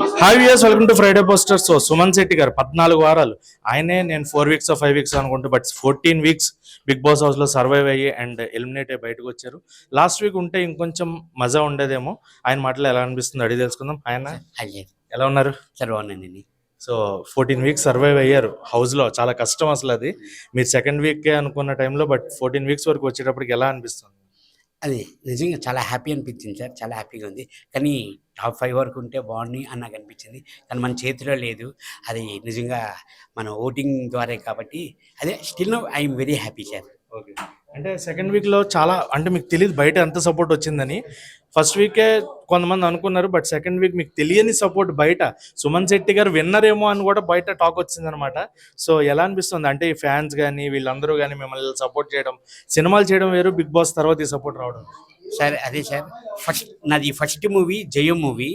Hi viewers, welcome to Friday posters. So Suman Shetty గారు 14 వారాలు ఆయనే, నేను 4 వీక్స్ 5 వీక్స్ అనుకుంటూ, but 14 weeks big boss house లో సర్వైవ్ అయ్యి అండ్ ఎలిమినేట్ అయ్యి బయటకు వచ్చారు. లాస్ట్ వీక్ ఉంటే ఇంకొంచెం మజా ఉండేదేమో. ఆయన మాటలు ఎలా అనిపిస్తుంది అడిగి తెలుసుకుందాం. ఆయన అయ్యే ఎలా ఉన్నారు? సార్ బాగున్నానండి. సో 14 వీక్స్ సర్వైవ్ అయ్యారు హౌస్ లో, చాలా కష్టం అసలు అది. మీరు సెకండ్ వీక్ అనుకున్న టైంలో, బట్ 14 వీక్స్ వరకు వచ్చేటప్పటికి ఎలా అనిపిస్తుంది? అది నిజంగా చాలా హ్యాపీ అనిపించింది సార్. చాలా హ్యాపీగా ఉంది. కానీ టాప్ 5 వరకు ఉంటే బాగుండు అని నాకు అనిపించింది. కానీ మన చేతిలో లేదు. అది నిజంగా మన ఓటింగ్ ద్వారే కాబట్టి అదే still now I'm very happy sir. Okay. అంటే సెకండ్ వీక్లో చాలా, అంటే మీకు తెలియదు బయట ఎంత సపోర్ట్ వచ్చిందని. ఫస్ట్ వీకే కొంతమంది అనుకున్నారు, బట్ సెకండ్ వీక్ మీకు తెలియని సపోర్ట్ బయట. సుమన్ శెట్టి గారు విన్నర్ ఏమో అని కూడా బయట టాక్ వచ్చిందనమాట. సో ఎలా అనిపిస్తుంది అంటే ఈ ఫ్యాన్స్ కానీ వీళ్ళందరూ కానీ మిమ్మల్ని సపోర్ట్ చేయడం, సినిమాలు చేయడం వేరు, బిగ్ బాస్ తర్వాత ఈ సపోర్ట్ రావడం? సార్ అదే సార్, నాది ఫస్ట్ మూవీ 'జయం' మూవీ.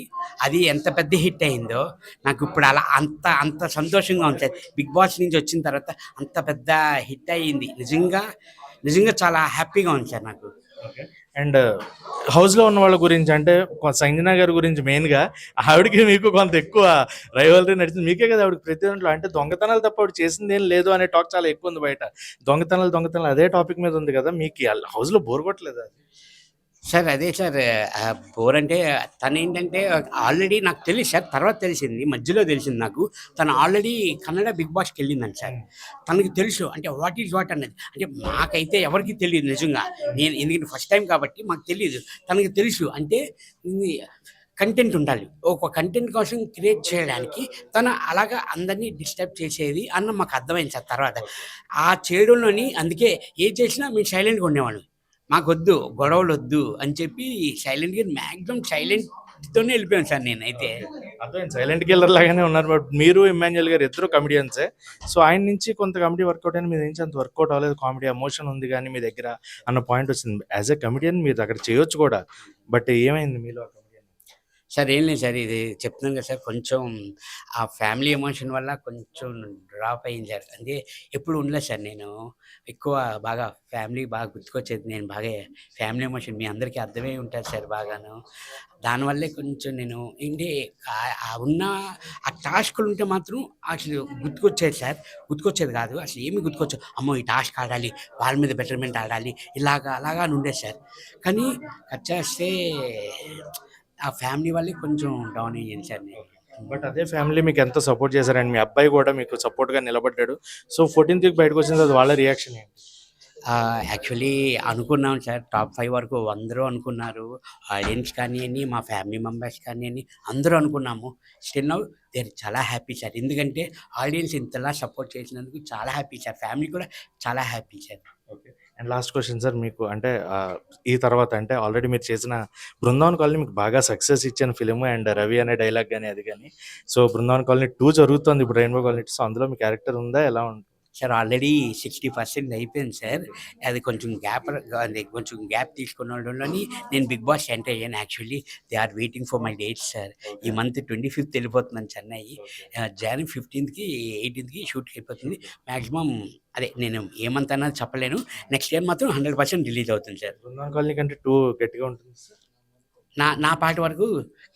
అది ఎంత పెద్ద హిట్ అయిందో నాకు ఇప్పుడు అలా అంత అంత సంతోషంగా ఉంది సార్. బిగ్ బాస్ నుంచి వచ్చిన తర్వాత అంత పెద్ద హిట్ అయ్యింది. నిజంగా నిజంగా చాలా హ్యాపీగా ఉంది సార్ నాకు. ఓకే. అండ్ హౌస్లో ఉన్న వాళ్ళ గురించి అంటే సంజన గారి గురించి మెయిన్గా, ఆవిడకి మీకు కొంత ఎక్కువ రైవలరీ నడిచింది. మీకే కదా ఆవిడకి ప్రతి దాంట్లో, అంటే దొంగతనాలు తప్ప ఆవిడ చేసింది ఏం లేదు అనే టాక్ చాలా ఎక్కువ ఉంది బయట. దొంగతనాలు దొంగతనాలు అదే టాపిక్ మీద ఉంది కదా, మీకు హౌస్లో బోర్ కొట్టలేదు అది? సార్ అదే సార్, బోర్ అంటే తనేంటంటే ఆల్రెడీ నాకు తెలుసు సార్. తర్వాత తెలిసింది, మధ్యలో తెలిసింది నాకు. తను ఆల్రెడీ కన్నడ బిగ్ బాస్‌కి వెళ్ళిందంట సార్. తనకి తెలుసు అంటే వాట్ ఈజ్ వాట్ అన్నది. అంటే మాకైతే ఎవరికీ తెలీదు నిజంగా. నేను ఎందుకంటే ఫస్ట్ టైం కాబట్టి మాకు తెలీదు. తనకి తెలుసు అంటే ఇది కంటెంట్ ఉండాలి. ఒక కంటెంట్ కోసం క్రియేట్ చేయడానికి తను అలాగా అందరినీ డిస్టర్బ్ చేసేది అన్న మాకు అర్థమైంది సార్ తర్వాత. ఆ చేయడంలోని అందుకే ఏది చేసినా మేము సైలెంట్‌గా ఉండేవాళ్ళం. మాకొద్దు గొడవలొద్దు అని చెప్పి సైలెంట్‌గా మాక్సిమం సైలెంట్‌తోనే వెళ్ళిపోయాను సార్ నేనైతే. అర్థమైంది, సైలెంట్ కిల్లర్ లాగానే ఉన్నారు. బట్ మీరు ఇమ్మాన్యుయల్ గారు ఇద్దరు కమెడియన్సే. సో ఆయన నుంచి కొంత కామెడీ వర్కౌట్ అయినా మీ నుంచి అంత వర్కౌట్ అవ్వలేదు. కామెడీ ఎమోషన్ ఉంది కానీ మీ దగ్గర అన్న పాయింట్ వచ్చింది. యాజ్ ఎ కమెడియన్ మీరు అక్కడ చేయొచ్చు కూడా, బట్ ఏమైంది మీలో ఆ కమెడియన్? సార్ ఏం లేదు సార్, ఇది చెప్తున్నాను కదా సార్, కొంచెం ఆ ఫ్యామిలీ ఎమోషన్ వల్ల కొంచెం డ్రాప్ అయింది సార్. అంటే ఎప్పుడు ఉండలేదు సార్ నేను. ఎక్కువ బాగా ఫ్యామిలీ బాగా గుర్తుకొచ్చేది. నేను బాగా ఫ్యామిలీ ఎమోషన్ మీ అందరికీ అర్థమై ఉంటుంది సార్ బాగాను. దానివల్లే కొంచెం నేను ఏంటి ఉన్న ఆ టాస్క్‌లు ఉంటే మాత్రం అసలు గుర్తుకొచ్చేది సార్. గుర్తుకొచ్చేది కాదు. అసలు ఏమి గుర్తుకొచ్చేది, అమ్మో! ఈ టాస్క్ ఆడాలి, వాళ్ళ మీద బెటర్‌మెంట్ ఆడాలి, ఇలాగా అలాగా అని ఉండేది సార్. కానీ కట్ చేస్తే ఆ ఫ్యామిలీ వల్లే కొంచెం డౌన్ అయ్యాను సార్ నేను. బట్ అదే ఫ్యామిలీ మీకు ఎంత సపోర్ట్ చేశారండి. మీ అబ్బాయి కూడా మీకు సపోర్ట్గా నిలబడ్డాడు. సో 14th వీక్ బయటకు వచ్చిన తర్వాత వాళ్ళ రియాక్షన్ ఏంటి? యాక్చువల్లీ అనుకున్నాం సార్. టాప్ 5 వరకు అందరూ అనుకున్నారు. ఆడియన్స్ కానియండి, మా ఫ్యామిలీ మెంబర్స్ కానియండి, అందరూ అనుకున్నాము. స్టిల్ నౌ దే ఆర్ చాలా హ్యాపీ సార్. ఎందుకంటే ఆడియన్స్ ఇంతలా సపోర్ట్ చేసినందుకు చాలా హ్యాపీ సార్. ఫ్యామిలీ కూడా చాలా happy sir. Okay. And last question sir, మీకు అంటే ఈ తర్వాత అంటే ఆల్రెడీ మీరు చేసిన 'బృందావన్ కాలనీ' మీకు బాగా సక్సెస్ ఇచ్చిన ఫిలిం, అండ్ 'రవి' అనే డైలాగ్ కానీ అది కానీ. సో 'బృందావన్ కాలనీ 2' జరుగుతుంది ఇప్పుడు 'రెయిన్బో కాలనీ'. సో అందులో మీ క్యారెక్టర్ ఉందా, ఎలా ఉంటుంది? సార్ ఆల్రెడీ 60% అయిపోయింది సార్. అది కొంచెం గ్యాప్ తీసుకున్నోళ్ళని నేను బిగ్ బాస్ ఎంటర్ అయ్యాను. Actually they are waiting for my dates sir. ఈ మంత్ 25th వెళ్ళిపోతున్నాను చెన్నై. జనవరి 15కి 18కి షూట్ అయిపోతుంది. మాక్సిమం అదే నేను ఏ మంత్ అన్నది చెప్పలేను. నెక్స్ట్ ఇయర్ మాత్రం 100% రిలీజ్ అవుతుంది సార్. 'బృందావన్ కాలనీ' కంటే 2 గట్టిగా ఉంటుంది సార్. నా నా పాట వరకు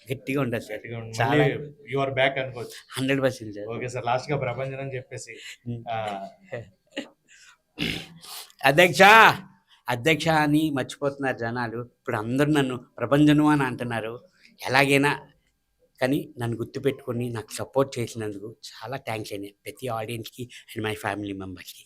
గట్టిగా ఉంటుంది సార్. గట్టిగా ఉంటుంది. చాలా మళ్ళీ యు ఆర్ బ్యాక్ అనుకోవచ్చు. 100% సార్. ఓకే సార్, లాస్ట్‌గా ప్రభంజనం అని చెప్పేసి అధ్యక్ష, అధ్యక్ష అని మర్చిపోతున్నారు జనాలు. ఇప్పుడు అందరూ నన్ను ప్రభంజను అని అంటున్నారు. ఎలాగైనా కానీ నన్ను గుర్తుపెట్టుకొని నాకు సపోర్ట్ చేసినందుకు చాలా థ్యాంక్స్ అండి. ప్రతి ఆడియన్స్‌కి అండ్ మై ఫ్యామిలీ మెంబర్స్‌కి.